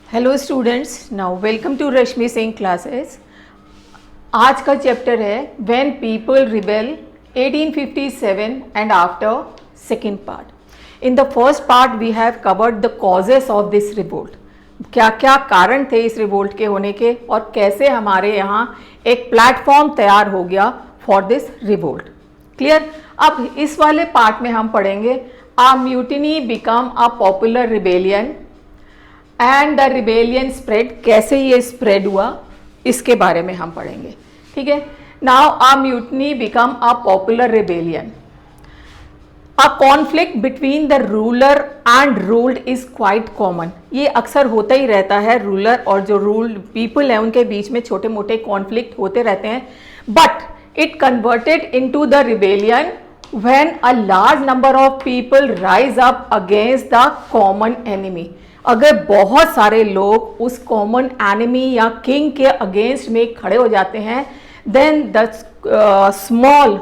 Hello students, now welcome to Rashmi Singh classes. आज का chapter है when people rebel 1857 and after, second part. In the first part we have covered the causes of this revolt. क्या क्या कारण थे इस revolt के होने के और कैसे हमारे यहाँ एक प्लेटफॉर्म तैयार हो गया फॉर दिस रिवोल्ट। क्लियर। अब इस वाले पार्ट में हम पढ़ेंगे a mutiny become a popular rebellion and the rebellion spread, कैसे ये स्प्रेड हुआ इसके बारे में हम पढ़ेंगे। ठीक है। Now a mutiny become a popular rebellion. A conflict between the ruler and ruled is quite common. ये अक्सर होता ही रहता है, रूलर और जो रूल्ड पीपल है उनके बीच में छोटे मोटे कॉन्फ्लिक्ट होते रहते हैं। But it converted into the rebellion when a large number of people rise up against the common enemy. अगर बहुत सारे लोग उस कॉमन एनिमी या किंग के अगेंस्ट में खड़े हो जाते हैं, then the small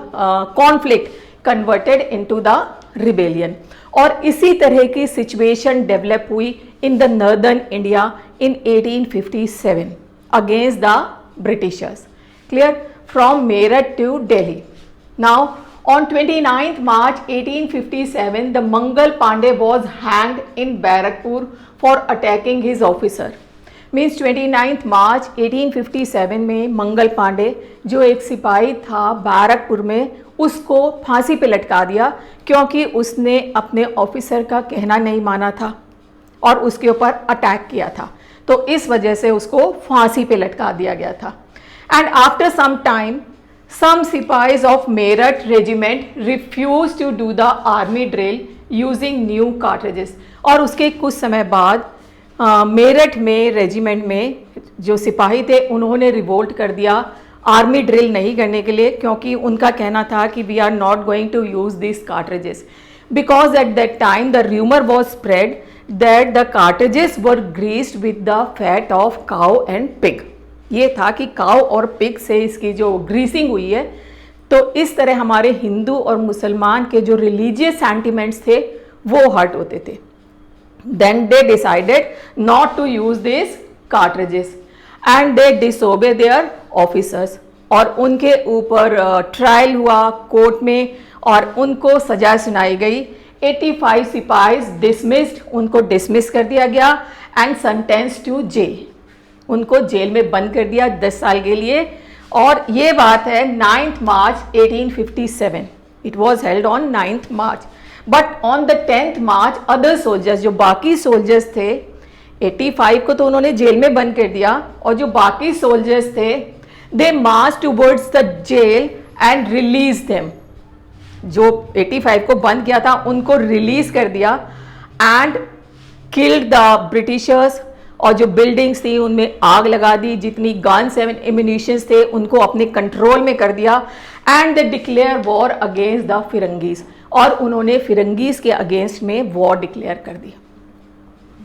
conflict converted into the rebellion. और इसी तरह की सिचुएशन डेवलप हुई in the northern India in 1857 against the Britishers. Clear. From Meerut to Delhi. Now on 29th March 1857, the Mangal Pandey was hanged in Barakpur for attacking his officer. Means 29th March 1857 में मंगल पांडे जो एक सिपाही था बैरकपुर में, उसको फांसी पे लटका दिया क्योंकि उसने अपने ऑफिसर का कहना नहीं माना था और उसके ऊपर अटैक किया था, तो इस वजह से उसको फांसी पे लटका दिया गया था। And after some time some sipais of Meerut regiment refused to do the army drill using new cartridges। और उसके कुछ समय बाद मेरठ में रेजिमेंट में जो सिपाही थे उन्होंने रिवोल्ट कर दिया आर्मी ड्रिल नहीं करने के लिए, क्योंकि उनका कहना था कि we are not going to use this cartridges because at that time the rumour was spread that the cartridges were greased with the fat of cow and pig. ये था कि काउ और पिग से इसकी जो ग्रीसिंग हुई है, तो इस तरह हमारे हिंदू और मुसलमान के जो रिलीजियस सेंटिमेंट्स थे वो हर्ट होते थे। Then they decided not to use this cartridges and they disobey their officers. और उनके ऊपर ट्रायल हुआ कोर्ट में और उनको सजा सुनाई गई। 85 सिपाहीज डिसमिस्ड, उनको डिसमिस कर दिया गया एंड सेंटेंस टू जेल, उनको जेल में बंद कर दिया 10 साल के लिए। और ये बात है 9th March 1857। It was held on 9th March। But on the 10th March other soldiers, जो बाकी सोल्जर्स थे, 85 को तो उन्होंने जेल में बंद कर दिया और जो बाकी सोल्जर्स थे they march towards the jail and release them. जो 85 को बंद किया था उनको रिलीज कर दिया एंड किल्ड द ब्रिटिशर्स। और जो बिल्डिंग्स थी उनमें आग लगा दी, जितनी गन्स एंड एम्यूनिशंस थे उनको अपने कंट्रोल में कर दिया and they declare war against the firangis. और उन्होंने फिरंगीज के अगेंस्ट में वॉर डिक्लेयर कर दी।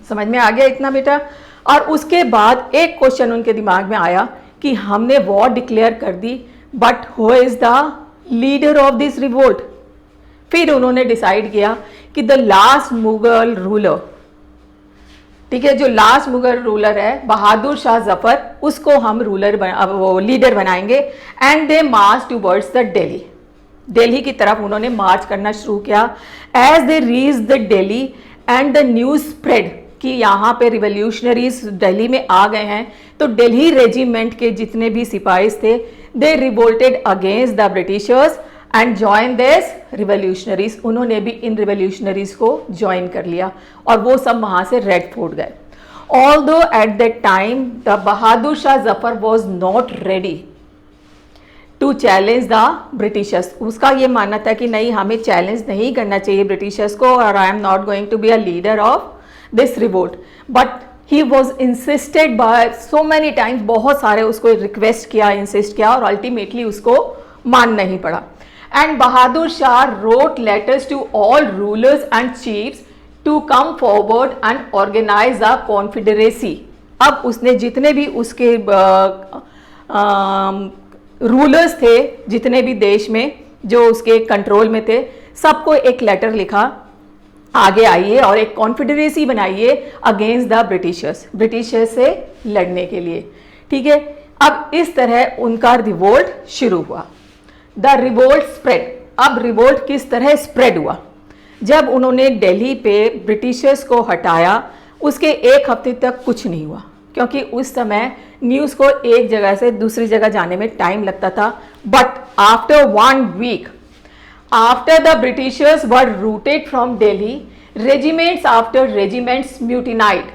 समझ में आ गया इतना बेटा। और उसके बाद एक क्वेश्चन उनके दिमाग में आया कि हमने वॉर डिक्लेयर कर दी, but who is the leader of this revolt. फिर उन्होंने डिसाइड किया कि द लास्ट मुगल रूलर, ठीक है, जो लास्ट मुगल रूलर है बहादुर शाह जफर, उसको हम लीडर बनाएंगे। And they march towards the Delhi. Delhi की तरफ उन्होंने मार्च करना शुरू किया। As they reach the Delhi and the news spread कि यहाँ पे रिवोल्यूशनरीज दिल्ली में आ गए हैं, तो दिल्ली रेजिमेंट के जितने भी सिपाही थे they revolted against the Britishers and join this revolutionaries. उन्होंने भी इन रिवोल्यूशनरीज को ज्वाइन कर लिया और वो सब वहां से रेड फोर्ट गए। Although at that time the Bahadur Shah Zafar was not ready to challenge the Britishers. उसका ये मानना था कि नहीं, हमें चैलेंज नहीं करना चाहिए ब्रिटिशर्स को और I am not going to be a leader of this revolt. But he was insisted by so many times, बहुत सारे उसको रिक्वेस्ट किया, इंसिस्ट किया और अल्टीमेटली उसको मानना ही पड़ा। And Bahadur Shah wrote letters to all rulers and chiefs to come forward and organize a confederacy। अब उसने जितने भी उसके रूलर्स थे, जितने भी देश में जो उसके कंट्रोल में थे, सबको एक लेटर लिखा आगे आइए और एक कॉन्फेडरेसी बनाइए अगेंस्ट द ब्रिटिशर्स से लड़ने के लिए। ठीक है, अब इस तरह उनका रिवोल्ट शुरू हुआ। The revolt spread. अब रिवोल्ट किस तरह स्प्रेड हुआ? जब उन्होंने दिल्ली पे ब्रिटिशर्स को हटाया, उसके एक हफ्ते तक कुछ नहीं हुआ, क्योंकि उस समय न्यूज़ को एक जगह से दूसरी जगह जाने में टाइम लगता था। But after 1 week, after the Britishers were routed from Delhi, regiments after regiments mutinied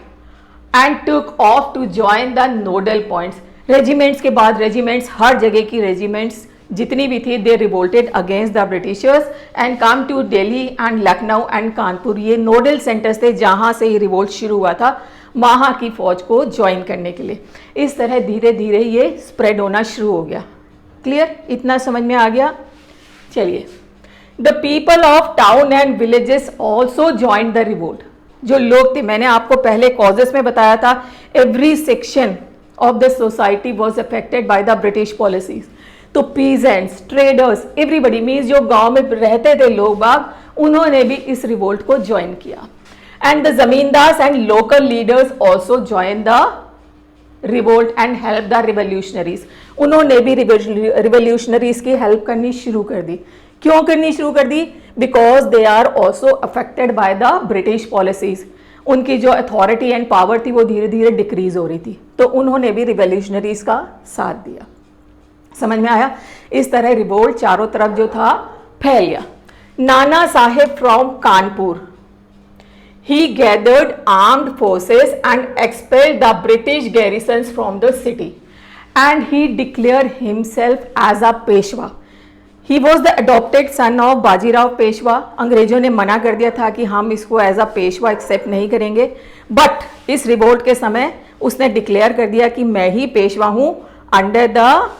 and took off to join the nodal points. Regiments के बाद regiments, हर जगह की regiments जितनी भी थी, they revolted against the Britishers and come to Delhi and Lucknow and Kanpur. ये nodal centers थे जहाँ से ये revolt शुरू हुआ था वहाँ की फौज को ज्वाइन करने के लिए। इस तरह धीरे धीरे ये स्प्रेड होना शुरू हो गया। क्लियर? इतना समझ में आ गया? चलिए, the people of town and villages also join the revolt. जो लोग थे, मैंने आपको पहले कॉजेस में बताया था, every section of the society was affected by the British policies. तो पीजेंट्स, ट्रेडर्स, एवरीबडी मीन्स जो गांव में रहते थे लोग बाग, उन्होंने भी इस रिवोल्ट को ज्वाइन किया। And the zamindars and local leaders also join the revolt and help the revolutionaries. उन्होंने भी रिवोल्यूशनरीज की हेल्प करनी शुरू कर दी। क्यों करनी शुरू कर दी? Because they are also affected by the British policies. उनकी जो अथॉरिटी एंड पावर थी वो धीरे धीरे डिक्रीज हो रही थी, तो उन्होंने भी रिवोल्यूशनरीज का साथ दिया। समझ में आया? इस तरह रिवोल्ट चारों तरफ जो था फैल गया। Nana Saheb from Kanpur, he gathered armed forces and expelled the British garrisons from the city, and he declared himself as a Peshwa. He was the adopted son of Bajirao Peshwa. अंग्रेजों ने मना कर दिया था कि हम इसको एज अ पेशवा एक्सेप्ट नहीं करेंगे, बट इस रिवोल्ट के समय उसने डिक्लेयर कर दिया कि मैं ही पेशवा हूं under the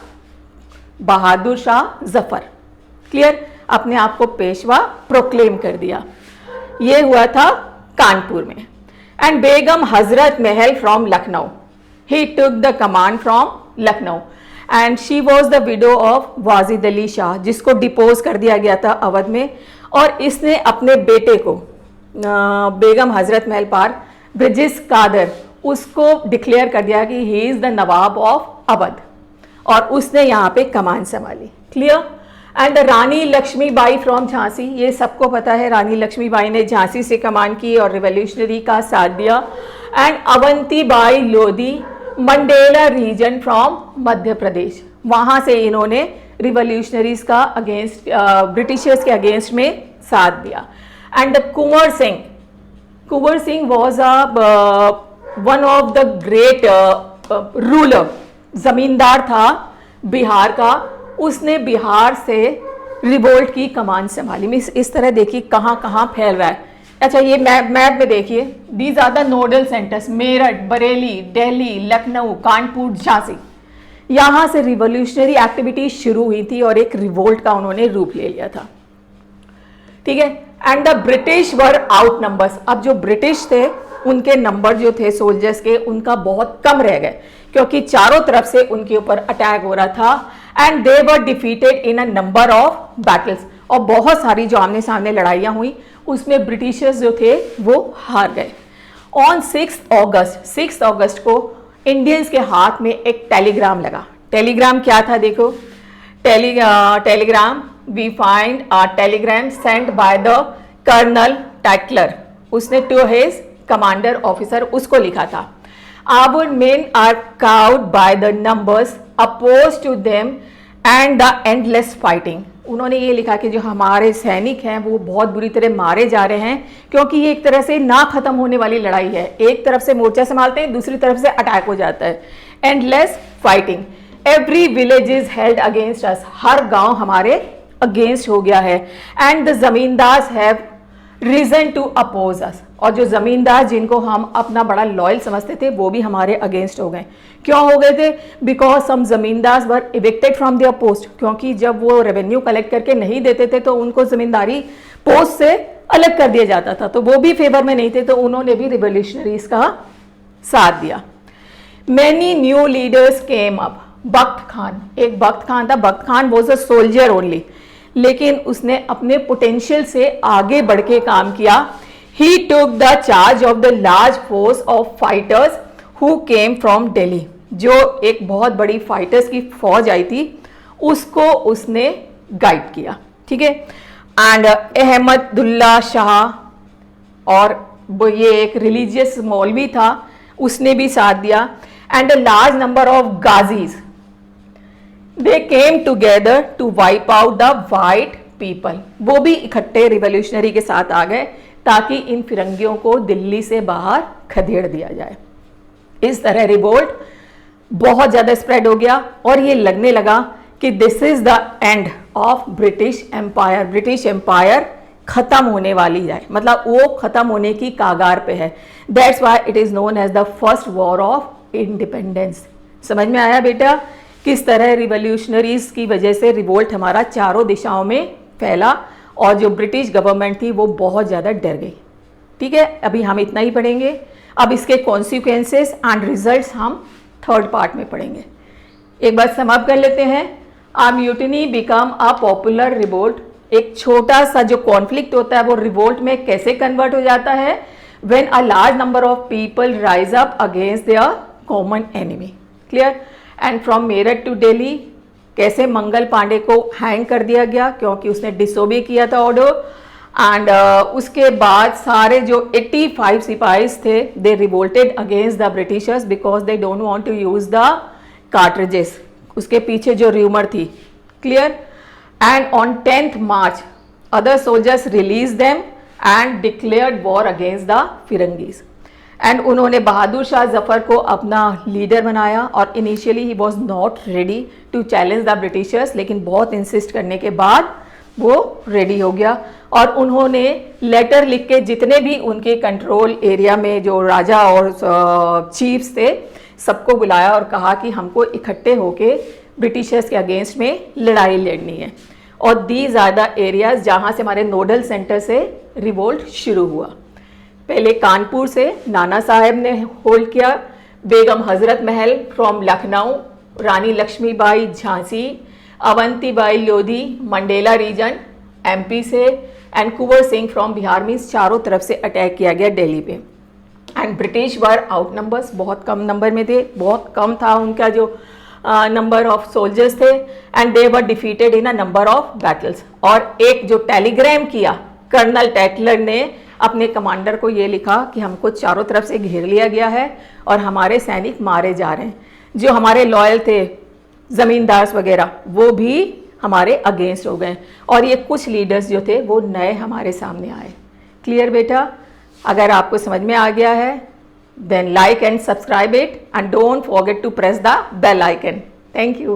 Bahadur Shah Zafar. Clear? अपने आप को पेशवा प्रोक्लेम कर दिया। ये हुआ था कानपुर में। And Begum Hazrat Mahal from Lucknow, he took the command from Lucknow, and she was the widow of Wajid Ali Shah, जिसको डिपोज कर दिया गया था अवध में, और इसने अपने बेटे को बेगम हजरत महल पार ब्रिजिस कादर, उसको डिक्लेयर कर दिया कि he is the Nawab of Awadh, और उसने यहाँ पे कमान संभाली। Clear? And Rani Lakshmibai from Jhansi, ये सबको पता है, रानी लक्ष्मीबाई ने झांसी से कमान की और रिवोल्यूशनरी का साथ दिया। And Avantibai Lodhi, Mandla region from Madhya Pradesh, वहाँ से इन्होंने रिवोल्यूशनरीज का अगेंस्ट ब्रिटिशर्स के अगेंस्ट में साथ दिया। And Kunwar Singh was one of the great ruler, जमींदार था बिहार का, उसने बिहार से रिवोल्ट की कमान संभाली। मिस इस तरह देखिए कहाँ कहाँ फैल रहा है। अच्छा, ये मैप में देखिए, these are the nodal centres, Meerut, Bareilly, Delhi, Lucknow, Kanpur, Jhansi. यहाँ से रिवोल्यूशनरी एक्टिविटी शुरू हुई थी और एक रिवोल्ट का उन्होंने रूप ले लिया था। ठीक है? And the British were out numbers. अब जो ब्रिटिश थे उनके नंबर जो थे सोल्जर्स के, उनका बहुत कम रह गए, क्योंकि चारों तरफ से उनके ऊपर अटैक हो रहा था। And they were defeated in a number of battles, और बहुत सारी जो आमने सामने लड़ाइयाँ हुई उसमें ब्रिटिशर्स जो थे वो हार गए। ऑन 6 अगस्त को इंडियंस के हाथ में एक टेलीग्राम लगा। टेलीग्राम क्या था? देखो, telegram, we find a telegram sent by the colonel Tytler, उसने टू हिज कमांडर ऑफिसर, उसको लिखा था, our men are cowed by the numbers oppose to them and the endless fighting. उन्होंने ये लिखा कि जो हमारे सैनिक हैं वो बहुत बुरी तरह मारे जा रहे हैं, क्योंकि ये एक तरह से ना खत्म होने वाली लड़ाई है। एक तरफ से मोर्चा संभालते हैं, दूसरी तरफ से अटैक हो जाता है। Endless fighting, every village is held against us, हर गांव हमारे अगेंस्ट हो गया है। And the zamindars have reason to oppose us, और जो जमींदार जिनको हम अपना बड़ा लॉयल समझते थे वो भी हमारे अगेंस्ट हो गए। क्यों हो गए थे? Because some zamindars were evicted from their post, क्योंकि जब वो रेवेन्यू कलेक्ट करके नहीं देते थे तो उनको जमींदारी पोस्ट से अलग कर दिया जाता था, तो वो भी फेवर में नहीं थे, तो उन्होंने भी रिवोल्यूशनरीज का साथ दिया। Many new leaders came up. Bakht Khan, एक बख्त खान था, Bakht Khan was a soldier only, लेकिन उसने अपने पोटेंशियल से आगे बढ़ के काम किया। He took the charge of the large force of fighters who came from Delhi. जो एक बहुत बड़ी फाइटर्स की फौज आई थी उसको उसने गाइड किया, ठीक है। एंड अहमदुल्ला शाह, और वो ये एक रिलीजियस मौलवी था, उसने भी साथ दिया। And a large number of ghazis, they came together to wipe out the white people. वो भी इकट्ठे रिवोल्यूशनरी के साथ आ गए ताकि इन फिरंगियों को दिल्ली से बाहर खदेड़ दिया जाए। इस तरह रिवोल्ट बहुत ज्यादा स्प्रेड हो गया और ये लगने लगा कि this is the end of British empire. British empire खत्म होने वाली है, मतलब वो खत्म होने की कागार पे है। That's why it is known as the first war of independence. समझ में आया बेटा किस तरह रिवोल्यूशनरीज की वजह से रिवोल्ट हमारा चारों दिशाओं में फैला और जो ब्रिटिश गवर्नमेंट थी वो बहुत ज़्यादा डर गई। ठीक है, अभी हम इतना ही पढ़ेंगे। अब इसके कॉन्सिक्वेंसेस एंड रिजल्ट्स हम थर्ड पार्ट में पढ़ेंगे। एक बार समाप्त कर लेते हैं। A mutiny become a popular revolt. एक छोटा सा जो कॉन्फ्लिक्ट होता है वो रिवोल्ट में कैसे कन्वर्ट हो जाता है? When a large number of people rise up against their common enemy. Clear? And from Meerut to Delhi कैसे मंगल पांडे को हैंग कर दिया गया क्योंकि उसने डिसोबे किया था ऑर्डर। एंड उसके बाद सारे जो 85 सिपाहीज थे they revolted against the Britishers because they don't want to use the cartridges. उसके पीछे जो र्यूमर थी। Clear? And on 10th March other soldiers released them and declared war against the firangis. And उन्होंने बहादुर शाह जफर को अपना लीडर बनाया और initially he was not ready to challenge the Britishers, लेकिन बहुत इंसिस्ट करने के बाद वो रेडी हो गया और उन्होंने लेटर लिख के जितने भी उनके कंट्रोल एरिया में जो राजा और चीफ्स थे सबको बुलाया और कहा कि हमको इकट्ठे होके ब्रिटिशर्स के अगेंस्ट में लड़ाई लड़नी है। और दीज आर द एरियाज जहाँ से हमारे नोडल सेंटर से रिवोल्ट शुरू हुआ। पहले कानपुर से नाना साहब ने होल्ड किया, Begum Hazrat Mahal from Lucknow, Rani Laxmibai Jhansi, Avantibai Lodhi Mandla region MP से, and Kunwar Singh from Bihar. Means चारों तरफ से अटैक किया गया दिल्ली पे। And British were out numbers, बहुत कम नंबर में थे, बहुत कम था उनका जो नंबर ऑफ सोल्जर्स थे। And they were defeated in a number of battles. और एक जो टेलीग्राम किया कर्नल टैटलर ने अपने कमांडर को ये लिखा कि हमको चारों तरफ से घेर लिया गया है और हमारे सैनिक मारे जा रहे हैं। जो हमारे लॉयल थे जमींदार वगैरह वो भी हमारे अगेंस्ट हो गए और ये कुछ लीडर्स जो थे वो नए हमारे सामने आए। क्लियर बेटा? अगर आपको समझ में आ गया है then like and subscribe it and don't forget to press the bell icon. Thank you.